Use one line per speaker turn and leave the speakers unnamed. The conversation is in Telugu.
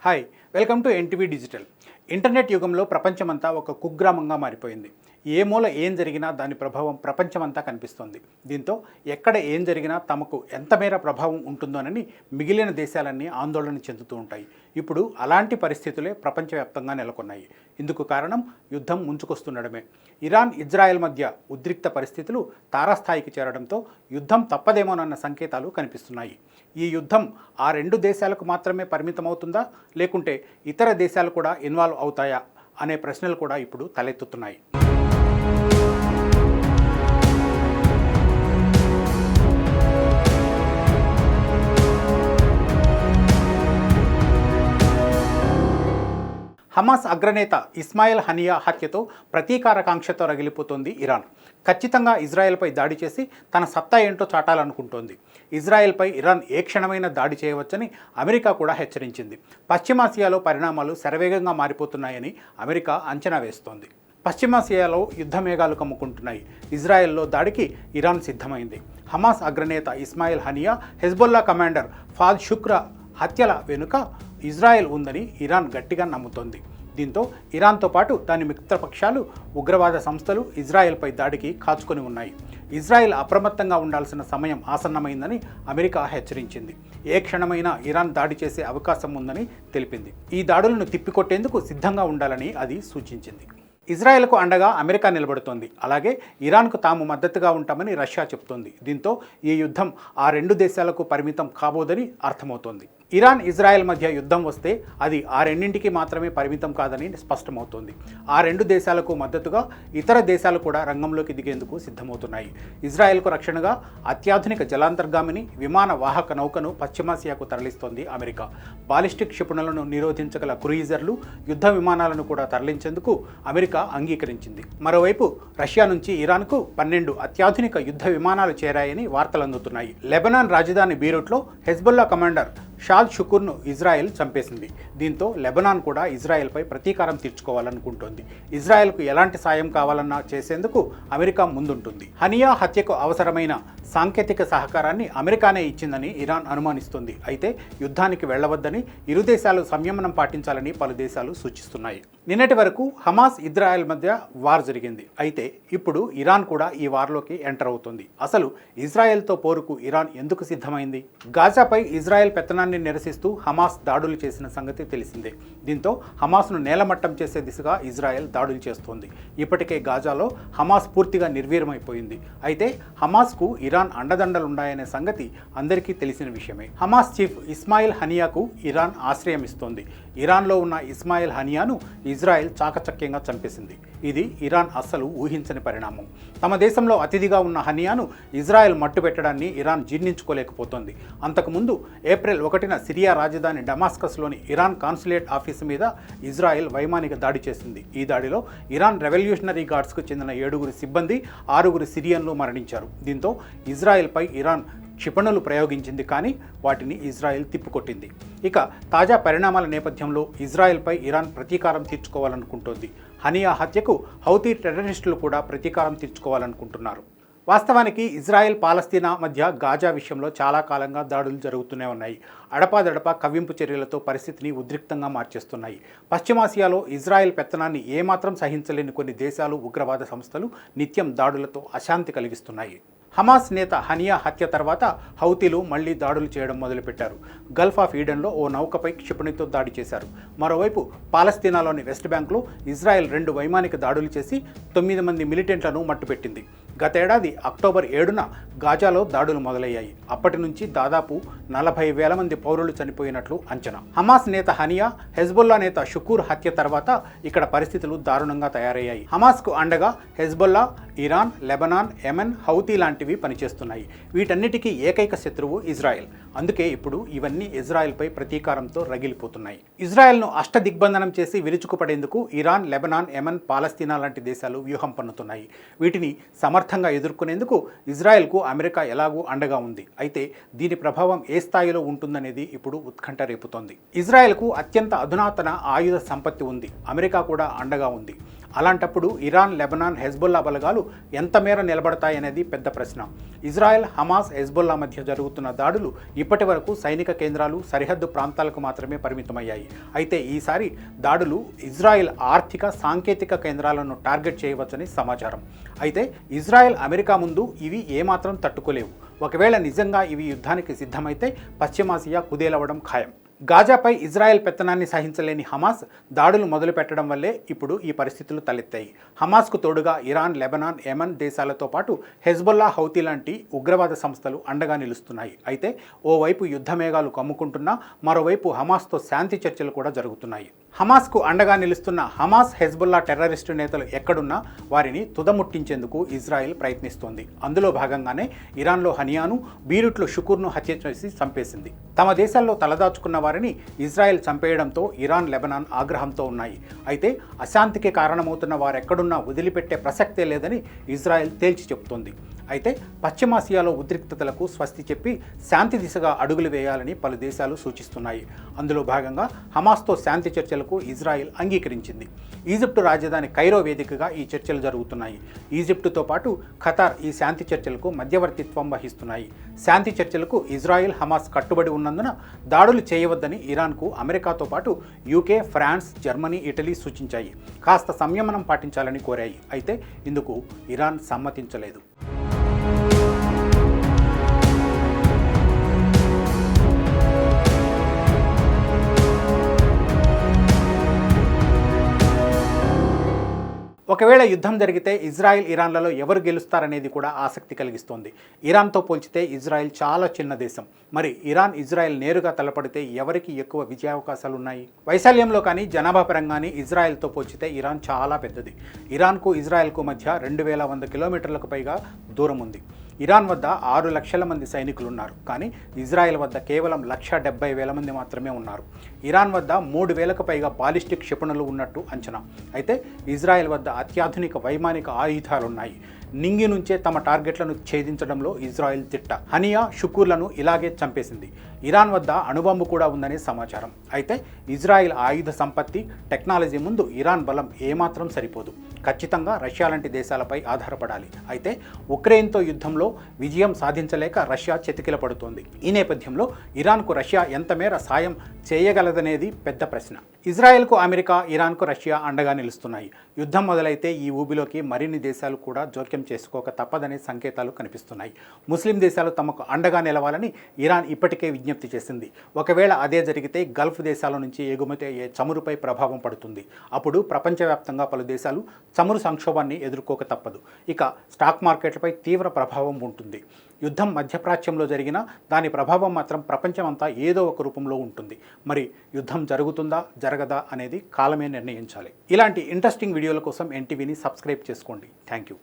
Hi, welcome to NTV digital. Internet యుగంలో ప్రపంచమంతా ఒక కుగ్రామంగా మారిపోయింది. ఏ మూల ఏం జరిగినా దాని ప్రభావం ప్రపంచమంతా కనిపిస్తోంది. దీంతో ఎక్కడ ఏం జరిగినా తమకు ఎంత మేర ప్రభావం ఉంటుందోనని మిగిలిన దేశాలన్నీ ఆందోళన చెందుతూ ఉంటాయి. ఇప్పుడు అలాంటి పరిస్థితులే ప్రపంచవ్యాప్తంగా నెలకొన్నాయి. ఇందుకు కారణం యుద్ధం ముంచుకొస్తుండడమే. ఇరాన్, ఇజ్రాయెల్ మధ్య ఉద్రిక్త పరిస్థితులు తారాస్థాయికి చేరడంతో యుద్ధం తప్పదేమోనన్న సంకేతాలు కనిపిస్తున్నాయి. ఈ యుద్ధం ఆ రెండు దేశాలకు మాత్రమే పరిమితమవుతుందా, లేకుంటే ఇతర దేశాలు కూడా ఇన్వాల్వ్ అవుతాయా అనే ప్రశ్నలు కూడా ఇప్పుడు తలెత్తుతున్నాయి. హమాస్ అగ్రనేత ఇస్మాయిల్ హనియా హత్యతో ప్రతీకారకాంక్షతో రగిలిపోతోంది ఇరాన్. ఖచ్చితంగా ఇజ్రాయెల్పై దాడి చేసి తన సత్తా ఏంటో చాటాలనుకుంటోంది. ఇజ్రాయెల్పై ఇరాన్ ఏ క్షణమైనా దాడి చేయవచ్చని అమెరికా కూడా హెచ్చరించింది. పశ్చిమాసియాలో పరిణామాలు శరవేగంగా మారిపోతున్నాయని అమెరికా అంచనా వేస్తోంది. పశ్చిమాసియాలో యుద్ధ మేఘాలు కమ్ముకుంటున్నాయి. ఇజ్రాయెల్లో దాడికి ఇరాన్ సిద్ధమైంది. హమాస్ అగ్రనేత Ismail Haniyeh, Hezbollah commander Fuad Shukr హత్యల వెనుక ఇజ్రాయెల్ ఉందని ఇరాన్ గట్టిగా నమ్ముతోంది. దీంతో ఇరాన్తో పాటు దాని మిత్రపక్షాలు, ఉగ్రవాద సంస్థలు ఇజ్రాయెల్పై దాడికి కాచుకొని ఉన్నాయి. ఇజ్రాయెల్ అప్రమత్తంగా ఉండాల్సిన సమయం ఆసన్నమైందని అమెరికా హెచ్చరించింది. ఏ క్షణమైనా ఇరాన్ దాడి చేసే అవకాశం ఉందని తెలిపింది. ఈ దాడులను తిప్పికొట్టేందుకు సిద్ధంగా ఉండాలని అది సూచించింది. ఇజ్రాయెల్కు అండగా అమెరికా నిలబడుతోంది. అలాగే ఇరాన్కు తాము మద్దతుగా ఉంటామని రష్యా చెబుతోంది. దీంతో ఈ యుద్ధం ఆ రెండు దేశాలకు పరిమితం కాబోదని అర్థమవుతోంది. ఇరాన్, ఇజ్రాయెల్ మధ్య యుద్ధం వస్తే అది ఆ రెండింటికి మాత్రమే పరిమితం కాదని స్పష్టమవుతోంది. ఆ రెండు దేశాలకు మద్దతుగా ఇతర దేశాలు కూడా రంగంలోకి దిగేందుకు సిద్ధమవుతున్నాయి. ఇజ్రాయెల్కు రక్షణగా అత్యాధునిక జలాంతర్గామిని విమాన వాహక నౌకను పశ్చిమాసియాకు తరలిస్తోంది అమెరికా. బాలిస్టిక్ క్షిపణులను నిరోధించగల క్రూయిజర్లు, యుద్ధ విమానాలను కూడా తరలించేందుకు అమెరికా అంగీకరించింది. మరోవైపు రష్యా నుంచి ఇరాన్కు 12 అత్యాధునిక యుద్ధ విమానాలు చేరాయని వార్తలు అందుతున్నాయి. లెబనాన్ రాజధాని బీరూట్లో హెజ్బొల్లా కమాండర్ షాద్ షుకూర్ను ఇజ్రాయెల్ చంపేసింది. దీంతో లెబనాన్ కూడా ఇజ్రాయెల్పై ప్రతీకారం తీర్చుకోవాలనుకుంటోంది. ఇజ్రాయెల్కు ఎలాంటి సాయం కావాలన్నా చేసేందుకు అమెరికా ముందుంటుంది. హనియా హత్యకు అవసరమైన సాంకేతిక సహకారాన్ని అమెరికానే ఇచ్చిందని ఇరాన్ అనుమానిస్తుంది. అయితే యుద్ధానికి వెళ్లవద్దని, ఇరు దేశాలు సంయమనం పాటించాలని పలు దేశాలు సూచిస్తున్నాయి. నిన్నటి వరకు హమాస్, ఇజ్రాయెల్ మధ్య వార్ జరిగింది. అయితే ఇప్పుడు ఇరాన్ కూడా ఈ వార్లోకి ఎంటర్ అవుతుంది. అసలు ఇజ్రాయెల్తో పోరుకు ఇరాన్ ఎందుకు సిద్ధమైంది? గాజాపై ఇజ్రాయెల్ పెత్తనాన్ని నిరసిస్తూ హమాస్ దాడులు చేసిన సంగతి తెలిసిందే. దీంతో హమాస్ను నేలమట్టం చేసే దిశగా ఇజ్రాయెల్ దాడులు చేస్తోంది. ఇప్పటికే గాజాలో హమాస్ పూర్తిగా నిర్వీర్యమైపోయింది. అయితే హమాస్కు ఇరాన్ అండదండలున్నాయనే సంగతి అందరికీ తెలిసిన విషయమే. హమాస్ చీఫ్ ఇస్మాయిల్ హనియాకు ఇరాన్ ఆశ్రయం ఇస్తోంది. ఇరాన్లో ఉన్న ఇస్మాయిల్ హనియాను ఇజ్రాయెల్ చాకచక్యంగా చంపేసింది. ఇది ఇరాన్ అస్సలు ఊహించని పరిణామం. తమ దేశంలో అతిథిగా ఉన్న హనియాను ఇజ్రాయెల్ మట్టుపెట్టడాన్ని ఇరాన్ జీర్ణించుకోలేకపోతోంది. అంతకుముందు ఏప్రిల్ 1న సిరియా రాజధాని డమాస్కస్లోని ఇరాన్ కాన్సులేట్ ఆఫీసు మీద ఇజ్రాయెల్ వైమానిక దాడి చేసింది. ఈ దాడిలో ఇరాన్ రెవల్యూషనరీ గార్డ్స్కు చెందిన 7 సిబ్బంది, 6 సిరియన్లు మరణించారు. దీంతో ఇజ్రాయెల్పై ఇరాన్ క్షిపణులు ప్రయోగించింది, కానీ వాటిని ఇజ్రాయెల్ తిప్పికొట్టింది. ఇక తాజా పరిణామాల నేపథ్యంలో ఇజ్రాయెల్పై ఇరాన్ ప్రతీకారం తీర్చుకోవాలనుకుంటోంది. హనియా హత్యకు హౌతీ టెర్రరిస్టులు కూడా ప్రతీకారం తీర్చుకోవాలనుకుంటున్నారు. వాస్తవానికి ఇజ్రాయెల్, పాలస్తీనా మధ్య గాజా విషయంలో చాలా కాలంగా దాడులు జరుగుతూనే ఉన్నాయి. అడపాదడపా కవ్వింపు చర్యలతో పరిస్థితిని ఉద్రిక్తంగా మార్చేస్తున్నాయి. పశ్చిమాసియాలో ఇజ్రాయెల్ పెత్తనాన్ని ఏమాత్రం సహించలేని కొన్ని దేశాలు, ఉగ్రవాద సంస్థలు నిత్యం దాడులతో అశాంతి కలిగిస్తున్నాయి. హమాస్ నేత హనియా హత్య తర్వాత హౌతీలు మళ్లీ దాడులు చేయడం మొదలుపెట్టారు. గల్ఫ్ ఆఫ్ ఈడెన్లో ఓ నౌకపై క్షిపణితో దాడి చేశారు. మరోవైపు పాలస్తీనాలోని వెస్ట్ బ్యాంక్లో ఇజ్రాయెల్ 2 వైమానిక దాడులు చేసి 9 మంది మిలిటెంట్లను మట్టుపెట్టింది. గతేడాది అక్టోబర్ 7న గాజాలో దాడులు మొదలయ్యాయి. అప్పటి నుంచి దాదాపు 40,000 మంది పౌరులు చనిపోయినట్లు అంచనా. హమాస్ నేత హనియా, హెజ్బొల్లా నేత షుకూర్ హత్య తర్వాత ఇక్కడ పరిస్థితులు దారుణంగా తయారయ్యాయి. హమాస్కు అండగా Hezbollah, Iran, Lebanon, Yemen, Houthi లాంటివి పనిచేస్తున్నాయి. వీటన్నిటికీ ఏకైక శత్రువు ఇజ్రాయెల్. అందుకే ఇప్పుడు ఇవన్నీ ఇజ్రాయెల్పై ప్రతీకారంతో రగిలిపోతున్నాయి. ఇజ్రాయెల్ను అష్టదిగ్బంధనం చేసి విరుచుకుపడేందుకు ఇరాన్, లెబనాన్, యెమెన్, పాలస్తీనా లాంటి దేశాలు వ్యూహం పన్నుతున్నాయి. వీటిని సమర్థంగా ఎదుర్కొనేందుకు ఇజ్రాయెల్కు అమెరికా ఎలాగూ అండగా ఉంది. అయితే దీని ప్రభావం ఏ స్థాయిలో ఉంటుందనేది ఇప్పుడు ఉత్కంఠ రేపుతోంది. ఇజ్రాయెల్కు అత్యంత అధునాతన ఆయుధ సంపత్తి ఉంది. అమెరికా కూడా అండగా ఉంది. అలాంటప్పుడు ఇరాన్, లెబనాన్, హెజ్బుల్లా బలగాలు ఎంత మేర నిలబడతాయనేది పెద్ద ప్రశ్న. ఇజ్రాయెల్, హమాస్, హెజ్బుల్లా మధ్య జరుగుతున్న దాడులు ఇప్పటి వరకు సైనిక కేంద్రాలు, సరిహద్దు ప్రాంతాలకు మాత్రమే పరిమితమయ్యాయి. అయితే ఈసారి దాడులు ఇజ్రాయెల్ ఆర్థిక, సాంకేతిక కేంద్రాలను టార్గెట్ చేయవచ్చని సమాచారం. అయితే ఇజ్రాయెల్, అమెరికా ముందు ఇవి ఏమాత్రం తట్టుకోలేవు. ఒకవేళ నిజంగా ఇవి యుద్ధానికి సిద్ధమైతే పశ్చిమాసియా కుదేలవడం ఖాయం. గాజాపై ఇజ్రాయెల్ పెత్తనాన్ని సహించలేని హమాస్ దాడులు మొదలుపెట్టడం వల్లే ఇప్పుడు ఈ పరిస్థితులు తలెత్తాయి. హమాస్కు తోడుగా ఇరాన్, లెబనాన్, యెమెన్ దేశాలతో పాటు హెజ్బుల్లా, హౌతీ లాంటి ఉగ్రవాద సంస్థలు అండగా నిలుస్తున్నాయి. అయితే ఓవైపు యుద్ధ మేఘాలు కమ్ముకుంటున్నా మరోవైపు హమాస్తో శాంతి చర్చలు కూడా జరుగుతున్నాయి. హమాస్కు అండగా నిలుస్తున్న హమాస్, హెజ్బుల్లా టెర్రరిస్టు నేతలు ఎక్కడున్నా వారిని తుదముట్టించేందుకు ఇజ్రాయెల్ ప్రయత్నిస్తోంది. అందులో భాగంగానే ఇరాన్లో హనియాను, బీరుట్లో షుకూర్ను హత్య చేసి చంపేసింది. తమ దేశాల్లో తలదాచుకున్న వారిని ఇజ్రాయెల్ చంపేయడంతో ఇరాన్, లెబనాన్ ఆగ్రహంతో ఉన్నాయి. అయితే అశాంతికి కారణమవుతున్న వారెక్కడున్నా వదిలిపెట్టే ప్రసక్తే లేదని ఇజ్రాయెల్ తేల్చి చెబుతోంది. అయితే పశ్చిమాసియాలో ఉద్రిక్తతలకు స్వస్తి చెప్పి శాంతి దిశగా అడుగులు వేయాలని పలు దేశాలు సూచిస్తున్నాయి. అందులో భాగంగా హమాస్తో శాంతి చర్చలకు ఇజ్రాయెల్ అంగీకరించింది. ఈజిప్టు రాజధాని కైరో వేదికగా ఈ చర్చలు జరుగుతున్నాయి. ఈజిప్టుతో పాటు ఖతార్ ఈ శాంతి చర్చలకు మధ్యవర్తిత్వం వహిస్తున్నాయి. శాంతి చర్చలకు ఇజ్రాయెల్, హమాస్ కట్టుబడి ఉన్నందున దాడులు చేయవద్దని ఇరాన్కు అమెరికాతో పాటు యూకే, ఫ్రాన్స్, జర్మనీ, ఇటలీ సూచించాయి. కాస్త సంయమనం పాటించాలని కోరాయి. అయితే ఇందుకు ఇరాన్ సమ్మతించలేదు. ఒకవేళ యుద్ధం జరిగితే ఇజ్రాయెల్, ఇరాన్లలో ఎవరు గెలుస్తారనేది కూడా ఆసక్తి కలిగిస్తోంది. ఇరాన్తో పోల్చితే ఇజ్రాయెల్ చాలా చిన్న దేశం. మరి ఇరాన్, ఇజ్రాయెల్ నేరుగా తలపడితే ఎవరికి ఎక్కువ విజయావకాశాలు ఉన్నాయి? వైశాల్యంలో కానీ, జనాభా పరంగా కానీ ఇజ్రాయెల్తో పోల్చితే ఇరాన్ చాలా పెద్దది. ఇరాన్కు, ఇజ్రాయెల్కు మధ్య 2100 కిలోమీటర్లకు పైగా దూరం ఉంది. ఇరాన్ వద్ద 6 లక్షల మంది సైనికులు ఉన్నారు. కానీ ఇజ్రాయెల్ వద్ద కేవలం 1,70,000 మంది మాత్రమే ఉన్నారు. ఇరాన్ వద్ద 3,000కు పైగా బాలిస్టిక్ క్షిపణులు ఉన్నట్టు అంచనా. అయితే ఇజ్రాయెల్ వద్ద అత్యాధునిక వైమానిక ఆయుధాలున్నాయి. నింగి నుంచే తమ టార్గెట్లను ఛేదించడంలో ఇజ్రాయెల్ తిట్ట. హనియా, షుకూర్లను ఇలాగే చంపేసింది. ఇరాన్ వద్ద అణుబాంబు కూడా ఉందనే సమాచారం. అయితే ఇజ్రాయెల్ ఆయుధ సంపత్తి, టెక్నాలజీ ముందు ఇరాన్ బలం ఏమాత్రం సరిపోదు. ఖచ్చితంగా రష్యా లాంటి దేశాలపై ఆధారపడాలి. అయితే ఉక్రెయిన్తో యుద్ధంలో విజయం సాధించలేక రష్యా చతికిల పడుతోంది. ఈ నేపథ్యంలో ఇరాన్కు రష్యా ఎంత మేర సాయం చేయగలదనేది పెద్ద ప్రశ్న. ఇజ్రాయెల్కు అమెరికా, ఇరాన్కు రష్యా అండగా నిలుస్తున్నాయి. యుద్ధం మొదలైతే ఈ ఊబిలోకి మరిన్ని దేశాలు కూడా జోక్యం చేసుకోక తప్పదనే సంకేతాలు కనిపిస్తున్నాయి. ముస్లిం దేశాలు తమకు అండగా నిలవాలని ఇరాన్ ఇప్పటికే విజ్ఞప్తి చేసింది. ఒకవేళ అదే జరిగితే గల్ఫ్ దేశాల నుంచి ఎగుమతి అయ్యే చమురుపై ప్రభావం పడుతుంది. అప్పుడు ప్రపంచవ్యాప్తంగా పలు దేశాలు చమురు సంక్షోభాన్ని ఎదుర్కోక తప్పదు. ఇక స్టాక్ మార్కెట్లపై తీవ్ర ప్రభావం ఉంటుంది. యుద్ధం మధ్యప్రాచ్యంలో జరిగినా దాని ప్రభావం మాత్రం ప్రపంచమంతా ఏదో ఒక రూపంలో ఉంటుంది. మరి యుద్ధం జరుగుతుందా, జరగదా అనేది కాలమే నిర్ణయించాలి. ఇలాంటి ఇంట్రెస్టింగ్ వీడియోల కోసం ఎన్టీవీని సబ్స్క్రైబ్ చేసుకోండి. Thank you.